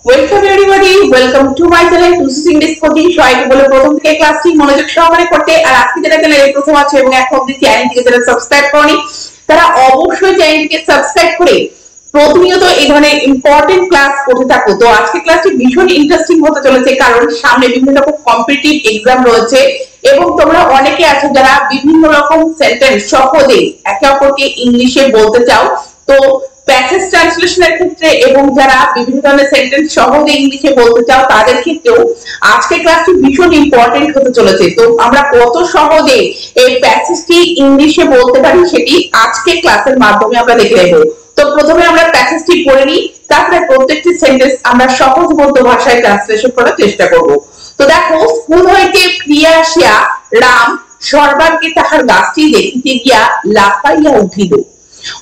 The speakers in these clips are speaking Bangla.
Welcome everybody, welcome to my channel টুসুস ইংলিশ কোচিং। সবাইকে বলে প্রথম থেকে ক্লাসটি মনোযোগ সহকারে করতে। আর আজকে যারা চ্যানেলে প্রথম আছে এবং এখন অবধি চ্যানেলটিকে যারা সাবস্ক্রাইব করনি তারা অবশ্যই চ্যানেলটিকে সাবস্ক্রাইব করে প্রতিনিয়ত এই ধরনের ইম্পর্টেন্ট ক্লাস করতে থাকো। তো আজকে ক্লাসটি ভীষণ ইন্টারেস্টিং হতে চলেছে, কারণ সামনে বিভিন্ন রকম কম্পিটিটিভ এক্সাম রয়েছে এবং তোমরা অনেকে আছো যারা বিভিন্ন রকম সেন্টেন্স সহজে একে অপরকে ইংলিশে বলতে চাও। তো প্যাসেজ ট্রান্সলেশনের ক্ষেত্রে এবং যারা বিভিন্ন ধরনের সেন্টেন্স সহজে ইংলিশে বলতে চাও তাদের ক্ষেত্রেও আজকে ক্লাসটি ভীষণ ইম্পর্টেন্ট হতে চলেছে। তো আমরা কত সহজে এই প্যাসেজটি ইংলিশে বলতে পারি সেটি আজকে ক্লাসের মাধ্যমে আমরা দেখে নেব। তো প্রথমে আমরা প্যাসেজটি পড়ে নিই, তারপরে প্রত্যেকটি সেন্টেন্স আমরা সহজবোধ্য ভাষায় ট্রান্সলেশন করার চেষ্টা করব। তো দেখো, স্কুল হইতে ফিরিয়া আসিয়া রাম সর্বাগ্রে তাহার গাছটি দেখিতে গিয়া লাফাইয়া উঠিল,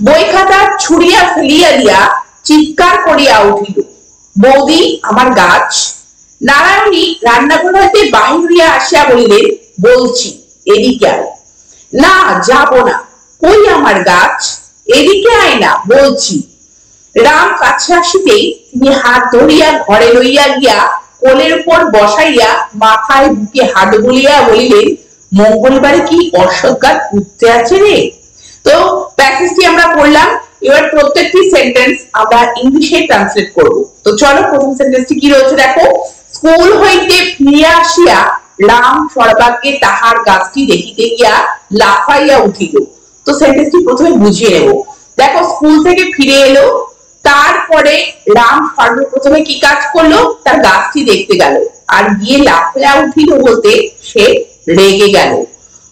বই খাতা ছুড়িয়া ফেলিয়া দিয়া চিৎকার করিয়া উঠিল, বৌদি আমার গাছ। নারায়ণী রান্নাঘর হইতে বাহির হইয়া আসিয়া বলিলেন, বলছি এদিকে আয়। না, যাব না। কই আমার গাছ? এদিকে আয় না বলছি। রাম কাছে আসিতেই তিনি হাত ধরিয়া ঘরে লইয়া গিয়া কোলের উপর বসাইয়া মাথায় বুকে হাত বলিয়া বলিলেন, মঙ্গলবারে কি অশ্বত্থ গাছ উঠতে আছে রে? তো প্যাসেজটি আমরা পড়লাম, এবার প্রত্যেকটি সেন্টেন্স আমরা ইংলিশে ট্রান্সলেট করব। তো চলো, প্রথম সেন্টেন্সটি কি রয়েছে দেখো। স্কুল হইতে ফিরিয়া আসিয়া রাম সর্বাগ্রে তাহার গাছটি দেখিতে গিয়া লাফাইয়া উঠিল। তো সেন্টেন্সটি প্রথমে বুঝিয়ে নেব। দেখো, স্কুল থেকে ফিরে এলো, তারপরে রাম সর্বপ্রথমে কি কাজ করলো? তার গাছটি দেখতে গেল, আর গিয়ে লাফাইয়া উঠিল বলতে সে রেগে গেল।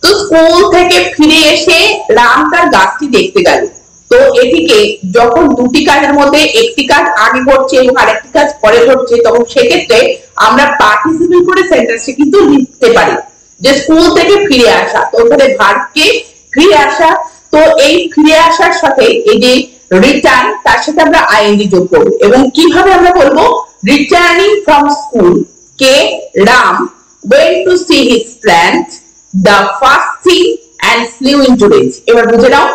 তো স্কুল থেকে ফিরে এসে রাম তার গাছটি দেখতে গেল। তো এটিকে যখন দুটি কাজের মধ্যে একটি কাজ আগে ঘটছে এবং আরেকটি কাজ পরে ঘটছে, তখন সেক্ষেত্রে আমরা পার্টিসিপেল করে সেন্টেন্সটি কিন্তু লিখতে পারি যে স্কুল থেকে ফিরে আসা। তো ওখানে ভার্বকে ফিরে আসা, তো এই ফিরে আসার সাথে এই যে রিটার্ন, তার সাথে আমরা আইএনজি যোগ করব। এবং কিভাবে আমরা বলবো? Returning from school K Ram went to see his plant the first thing and flew into rage। এবার বুঝে নাও,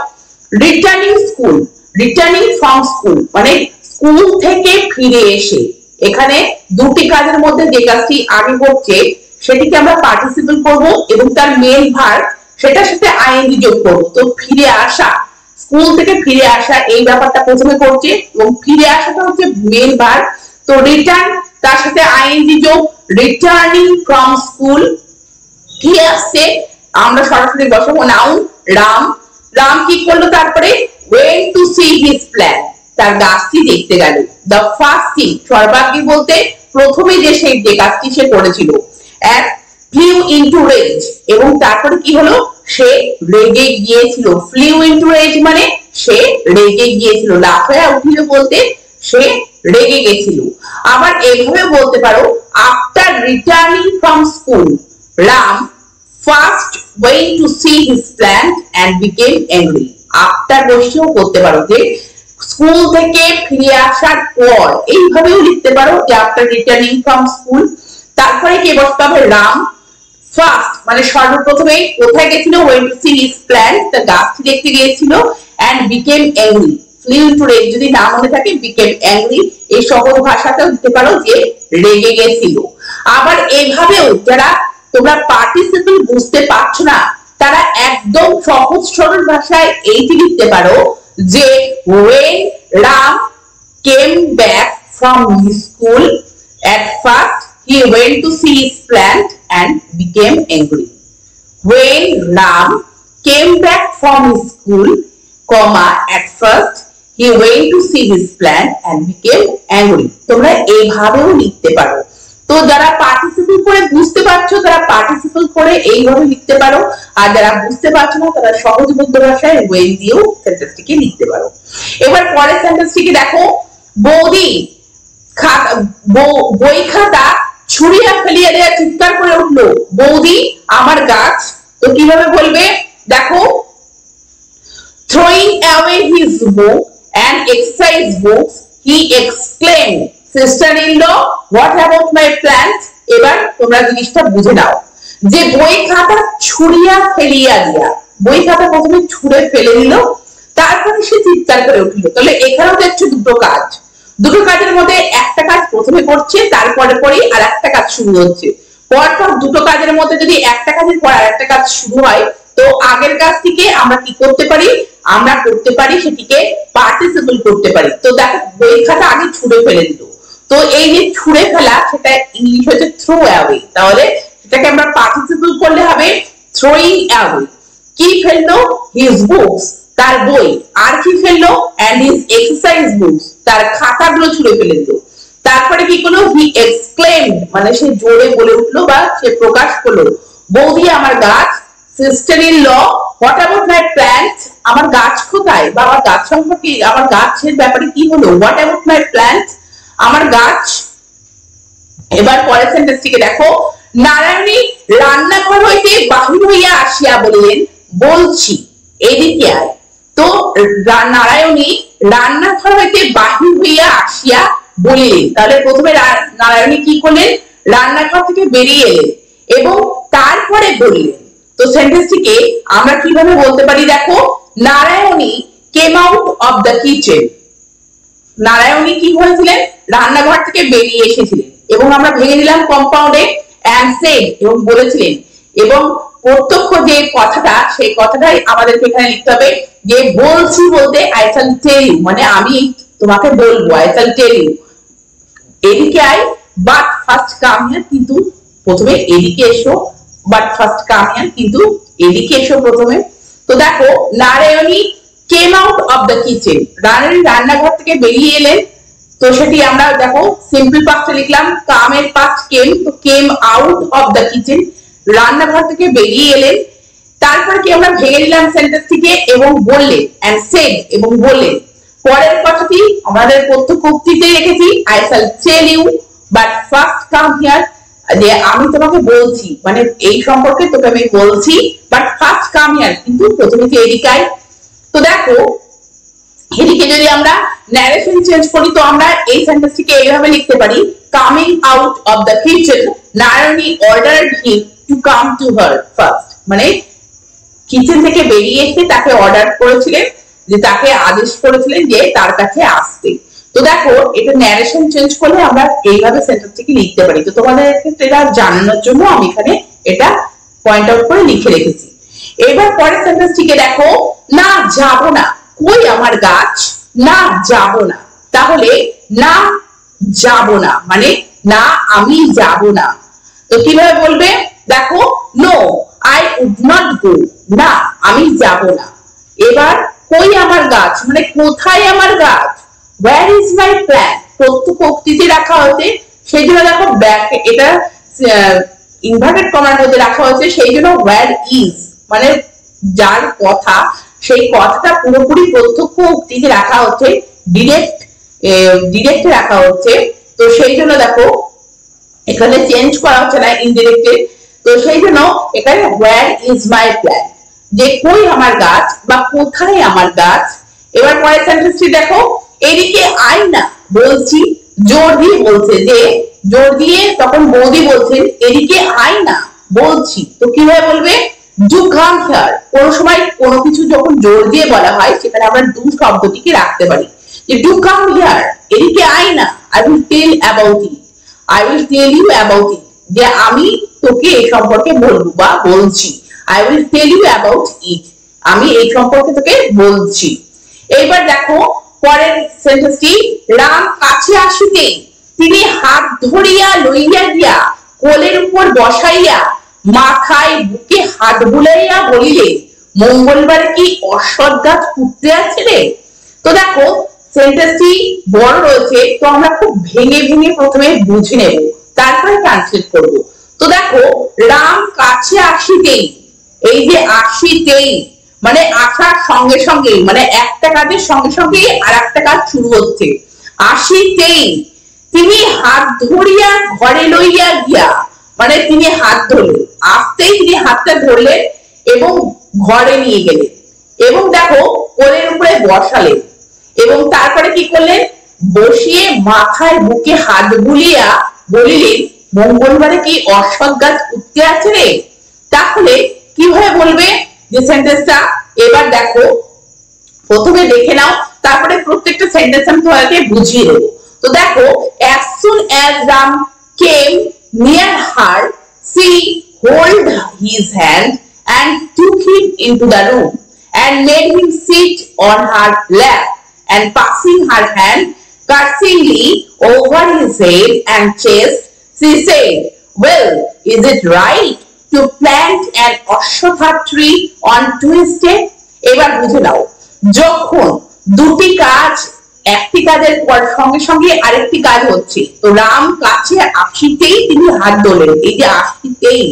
রিটার্নিং ফ্রম স্কুল মানে স্কুল থেকে ফিরে এসে। এখানে দুটি কাজের মধ্যে যে কাজটি আগে ঘটছে সেটিকে আমরা পার্টিসিপেল করব এবং তার মেন ভার্ব সেটার সাথে আইএনজি যোগ করব। তো ফিরে আসা, স্কুল থেকে ফিরে আসা এই ব্যাপারটা প্রথমে করছে এবং ফিরে আসাটা হচ্ছে মেন ভার্ব। তো রিটার্ন তার সাথে আইএনজি যোগ, রিটার্নিং ফ্রম স্কুল কি আসছে? আমরা সরাসরি বসাবো নাউন রাম। রাম কি করলো? তারপরে went to see his plant, তার গাছটি দেখতে গেল। the first thing সর্বাগ্রে বলতে প্রথমে যে সেই যে কাজটি সে করেছিল। and flew into rage, এবং তারপরে কি হলো? সে রেগে গিয়েছিল। flew into rage মানে সে রেগে গিয়েছিল। লাফাইয়া উঠিল বলতে সে রেগে গেছিল। আবার এইভাবে বলতে পারো, after returning from school Ram first went to see his plant and became angry। After বসেও বলতে পারো যে স্কুল থেকে ফিরে আসার পর, এইভাবেও লিখতে পারো যে আফটার রিটার্নিং ফ্রম স্কুল। তারপরে কি বসতে হবে? রাম ফার্স্ট মানে সর্বপ্রথমে কোথায় গেছিল? went to see his plant, তার গাছটি দেখতে গিয়েছিল। and became angry, flew into rage যদি না মনে থাকে became angry, এই সহজ ভাষাতেও দিতে পারো যে রেগে গেছিল। আবার এইভাবেও যারা তোমরা পার্টিসিপল বুঝতে পারছো না তারা একদম সহজ সরল ভাষায় এইটি লিখতে পারো যে when Ram came back from his school at first he went to see his plant and became angry। when Ram came back from his school at first he went to see his plant and became angry। তোমরা এইভাবেও লিখতে পারো। তো যারা পার্টিসিপল করে বুঝতে পারছো তারা পার্টিসিপল করে এইভাবে লিখতে পারো, আর যারা বুঝতে পারছো না তারা সহজবোধ্য ভাষায় ওয়েন দিয়েও সেন্টেন্সটিকে লিখতে পারো। এবার পরের সেন্টেন্সটিকে দেখো, বৌদি বই খাতা ছুড়িয়া ফেলিয়া দেয়া চিৎকার করে উঠলো, বৌদি আমার গাছ। তো কিভাবে বলবে? দেখো, throwing away his book and exercise books he exclaimed, sister-in-law, what about my plant? এবার তোমরা জিনিসটা বুঝে নাও যে বই খাতা ছুড়িয়া ফেলিয়া দিয়া, বই খাতা প্রথমে ছুঁড়ে ফেলে দিল, তারপরে সে চিৎকার করে উঠল। তাহলে এখানেও দেখছো দুটো কাজ, দুটো কাজের মধ্যে একটা কাজ প্রথমে করছে, তারপরে পরেই আর একটা কাজ শুরু হচ্ছে। পরপর দুটো কাজের মধ্যে যদি একটা কাজের পর আর একটা কাজ শুরু হয়, তো আগের কাজটিকে আমরা কি করতে পারি, আমরা করতে পারি সেটিকে পার্টিসিপল করতে পারি। তো দেখো বই খাতা আগে ছুঁড়ে ফেলে দিল, তো এই যে ছুঁড়ে ফেলা সেটা ইংলিশ হচ্ছে থ্রো অ্যাওয়ে, তাহলে সেটাকে আমরা পার্টিসিপল করলে হবে থ্রোইং অ্যাওয়ে। কি ফেললো, হিজ বুকস, তার বই। আর কি ফেললো, এন্ড হিজ এক্সারসাইজ বুকস, তার খাতাগুলো ছুঁড়ে ফেলে দিল। তারপরে কি করলো, হি এক্সক্লেমড, মানে সে জোরে বলে উঠলো বা সে প্রকাশ করলো, বৌদি আমার গাছ। Sister in law, what about my plants, আমার গাছ কোথায়, বা আমার গাছ সম্পর্কে, আমার গাছের ব্যাপারে কি হলো, হোয়াট অ্যাবাউট মাই প্ল্যান্টস, আমার গাছ। এবার পরের সেন্টেন্সটিকে দেখো, নারায়ণী রান্নাঘর হইতে বাহির হইয়া আসিয়া বলিলেন, বলছি এদিকে আয়। তো নারায়ণী রান্নাঘর হইতে বাহির হইয়া আসিয়া বলিলেন, তাহলে প্রথমে নারায়ণী কি করলেন, রান্নাঘর থেকে বেরিয়ে এলেন এবং তারপরে বললেন। তো সেন্টেন্সটিকে আমরা কিভাবে বলতে পারি, দেখো, Narayani came out of the kitchen, Narayani কি হয়েছিলেন, রান্নাঘর থেকে বেরিয়ে এসেছিলেন। এবং আমরা ভেঙে দিলাম কম্পাউন্ডে, and said, এবং বলেছিলেন। এবং প্রত্যক্ষ যে কথাটা, সেই কথাটাই আমাদেরকে এখানে লিখতে হবে, যে বলছি বলতে I shall tell you, মানে আমি তোমাকে বলবো, I shall tell you। এদিকে আয়, but first come here, কিন্তু প্রথমে এদিকে এসো, but first come here, কিন্তু এদিকে এসো প্রথমে। তো দেখো, Narayani came out of the kitchen, Narayani রান্নাঘর থেকে বেরিয়ে এলেন। তো সেটি আমরা দেখো সিম্পল পাস্টে লিখলাম, কাম এর পাস্ট কেম, তো came out of the kitchen, রান্নাঘর থেকে বেরিয়ে এলেন। তারপর কি আমরা ভেঙে দিলাম সেন্টেন্সটিকে এবং বললেন, এন্ড সেড, এবং বললেন। পরের কথাটি আমাদের প্রত্যক্ষ উক্তিতে রেখেছি, I shall tell you but first come here, যে আমি তোমাকে বলছি, মানে এই সম্পর্কে তোকে আমি বলছি, বাট ফার্স্ট কাম হিয়ার, কিন্তু প্রথমে কি এদিকে আয়। তো দেখো এদিকে যদি আমরা ন্যারেশন চেঞ্জ করি, তো আমরা এই সেন্টেন্সটিকে এইভাবে লিখতে পারি, coming out of the kitchen, Narayani ordered him to come to her first, মানে কিচেন থেকে বেরিয়ে এসে তাকে অর্ডার করেছিলেন, যে তাকে আদেশ করেছিলেন যে তার কাছে আসতে। তো দেখো এটা ন্যারেশন চেঞ্জ করলে আমরা এইভাবে সেন্টেন্সটিকে লিখতে পারি। তো তোমাদের ক্ষেত্রে এটা জানানোর জন্য আমি এখানে এটা পয়েন্ট আউট করে লিখে রেখেছি। এবার পরের সেন্টেন্সটিকে দেখো, না যাব না, কই আমার গাছ, না যাব না, তাহলে না যাব না মানে না আমি যাব না। তো কিভাবে বলবে, দেখো, no I would not go, না আমি যাব না। এবার কই আমার গাছ, মানে কোথায় আমার গাছ, ওয়্যার ইজ মাই প্ল্যান, প্রত্যক্ষ উক্তিতে রাখা হয়েছে, সেই জন্য দেখো ব্যাক এটা ইনভার্টেড কমার মধ্যে রাখা হয়েছে, সেই জন্য ওয়্যার ইজ মানে যার কথা, সেই কথাটা পুরোপুরি প্রত্যক্ষ উক্তিতে রাখা হচ্ছে, ডিরেক্ট রাখা হচ্ছে। তো সেই জন্য দেখো এখানে চেঞ্জ করা হচ্ছে না ইনডিরেক্টে। তো সেই জন্য এখানে ওয়্যার ইজ মাই প্ল্যান, যে কই আমার গাছ বা কোথায় আমার গাছ। এবার পরের সেন্টেন্সটি দেখো, এদিকে আয় না, বলছি, জোর দিয়ে বলছে, যে জোর দিয়ে তখন বৌদি বলছেন, এদিকে আয় না, বলছি। তো কিভাবে বলবে, ডু কাম হিয়ার, কোন সময় কোনো কিছু যখন জোর দিয়ে বলা হয় সেখানে আমরা ডু শব্দটিকে রাখতে পারি, যে ডু কাম হিয়ার, এদিকে আয় না, I will tell about it, I will tell you about it, যে আমি তোকে এই সম্পর্কে বলবো বা বলছি, I will tell you about it, আমি এই সম্পর্কে তোকে বলছি। এইবার দেখো পরের সেন্টেন্সটি, রাম কাছে আসিতে তিনি হাত ধরিয়া লইয়া গিয়া কোলের উপর বসাইয়া মাথায় বুকে হাত বুলাইয়া বলিলে, মঙ্গলবার কি অশ্বত্থ গাছ পুঁততে আছে রে। তো দেখো সেন্টেন্সটি বড় রয়েছে, তো আমরা খুব ভেঙে ভেঙে প্রথমে বুঝে নেব, তারপরে ট্রান্সলেট করব। তো দেখো, রাম কাছে আসিতেই, এই যে আসিতেই মানে আসার সঙ্গে সঙ্গে, মানে একটা কাজের সঙ্গে সঙ্গে আর একটা কাজ শুরু হচ্ছে, আসিতেই তিনি হাত ধরিয়া ঘরে লইয়া গিয়া, মানে তিনি হাত ধরলেন, আসতেই তিনি হাতটা ধরলেন এবং ঘরে নিয়ে গেলেন, এবং দেখো কোলের উপরে বসালেন, এবং তারপরে কি করলেন, বসিয়ে মাথায় বুকে হাত বুলিয়া বলিলেন, মঙ্গলবারে কি অশ্বত্থ গাছ পুঁততে আছে রে। তাহলে কিভাবে বলবে যে সেন্টেন্সটা, এবার দেখো প্রথমে দেখে নাও, তারপরে প্রত্যেকটা সেন্টেন্স আমি তোমাকে বুঝিয়ে দেবো। তো দেখো, as soon as Ram came near her, she held his hand and took him into the room and made him sit on her lap, and passing her hand caressingly over his head and chest, she said, well, is it right to plant an ashwatha tree on Tuesday? এবার বুঝে নাও, যখন দুটি কাজ, একটি কাজের পর সঙ্গে সঙ্গে আরেকটি কাজ হচ্ছে, তো রাম কাছে আসিতেই তিনি হাত ধরলেন, এই যে আসিতেই,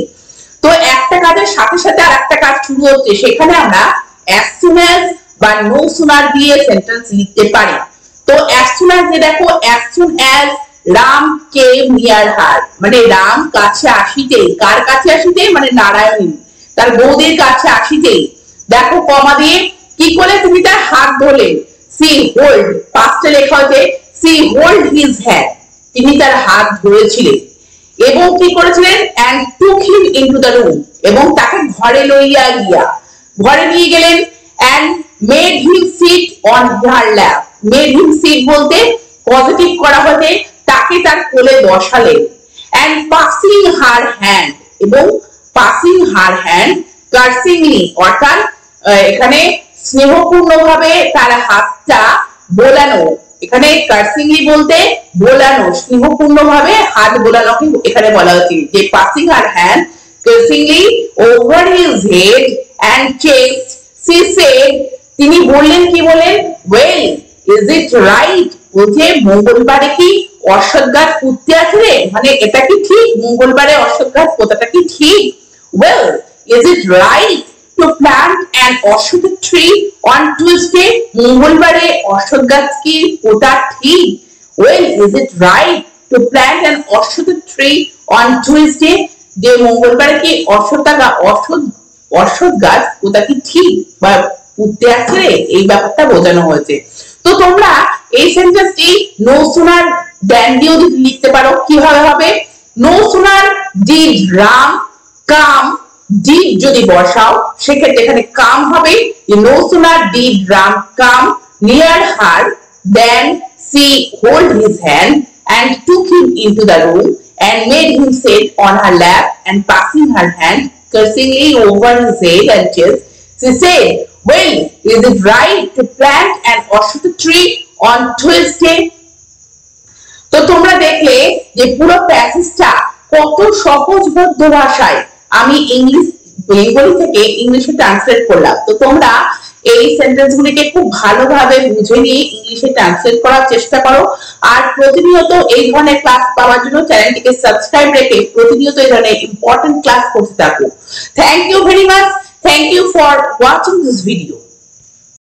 তো একটা কাজের সাথে সাথে আরেকটা কাজ শুরু হচ্ছে, সেখানে আমরা as soon as বা no sooner দিয়ে সেন্টেন্স লিখতে পারি। তো as soon as যে দেখো, as soon as Ram came near her, মানে রাম কাছে আসিতেই, কার কাছে আসিতেই, মানে নারায়ণী তার বৌদির কাছে আসিতেই, দেখো কমা দিয়ে কি করে তুমি তার হাত ধরলেন, she hold, পাস্টে লেখা হয়েছে she hold his hand, তিনি তার হাত ধরেছিলেন এবং কি করেছিলেন, and took him into the room, এবং তাকে ঘরে লইয়া গিয়া, ঘরে নিয়ে গেলেন, and made him sit on her lap, made him sit বলতে পজিটিভ করা হয়েছে, তাকে তার কোলে বসালেন, and passing her hand, এবং passing her hand caressingly, অর্থাৎ এখানে স্নেহপূর্ণভাবে তার হাতটা বোলানো, এখানে কার্সিংলি বলতে বোলানো, স্নেহপূর্ণভাবে হাত বোলানোকে এখানে বলা হচ্ছে, যে passing her hand caressingly over his head and chest, she said, তিনি বললেন, কি বলেন, well, is it right, বলছে মঙ্গলবারে কি অশ্বত্থ গাছ পুঁততে আছে, মানে এটা কি ঠিক, মঙ্গলবারে অশ্বত্থ গাছ পোঁতাটা কি ঠিক, well, is it right to plant an ashwatha tree on Tuesday, মঙ্গলবারে অশ্বত্থ গাছ কি পোঁতা ঠিক, well, is it right to plant an ashwatha tree on Tuesday, যে মঙ্গলবারে কি অশ্বত্থ গাছ পোঁতা কি ঠিক বা পুঁততে আছে, এই ব্যাপারটা বোঝানো হয়েছে। তো তোমরা এই সেন্টেন্সটি no sooner than দিয়েও লিখতে পারো, কিভাবে হবে, no sooner did Ram come, did যদি বসাও সেক্ষেত্রে এখানে come হবে, no sooner did Ram come near her than she hold his hand and took him into the room and made him sit on her lap, and passing her hand caressingly over his head and chest, she said, well, is it right to plant an ashwatha tree on Tuesday? তো তোমরা দেখলে যে পুরো প্যাসেজটা কত সহজবোধ্য ভাষায় আমি বেঙ্গলি থেকে ইংলিশে ট্রান্সলেট করলাম। তো তোমরা এই সেন্টেন্সগুলিকে খুব ভালোভাবে বুঝে নিয়ে ইংলিশে ট্রান্সলেট করার চেষ্টা করো, আর প্রতিনিয়ত এই ধরনের ক্লাস পাওয়ার জন্য চ্যানেলটিকে সাবস্ক্রাইব রেখে প্রতিনিয়ত এই ধরনের ইম্পর্টেন্ট ক্লাস করতে থাকো। Thank you very much, thank you for watching this video.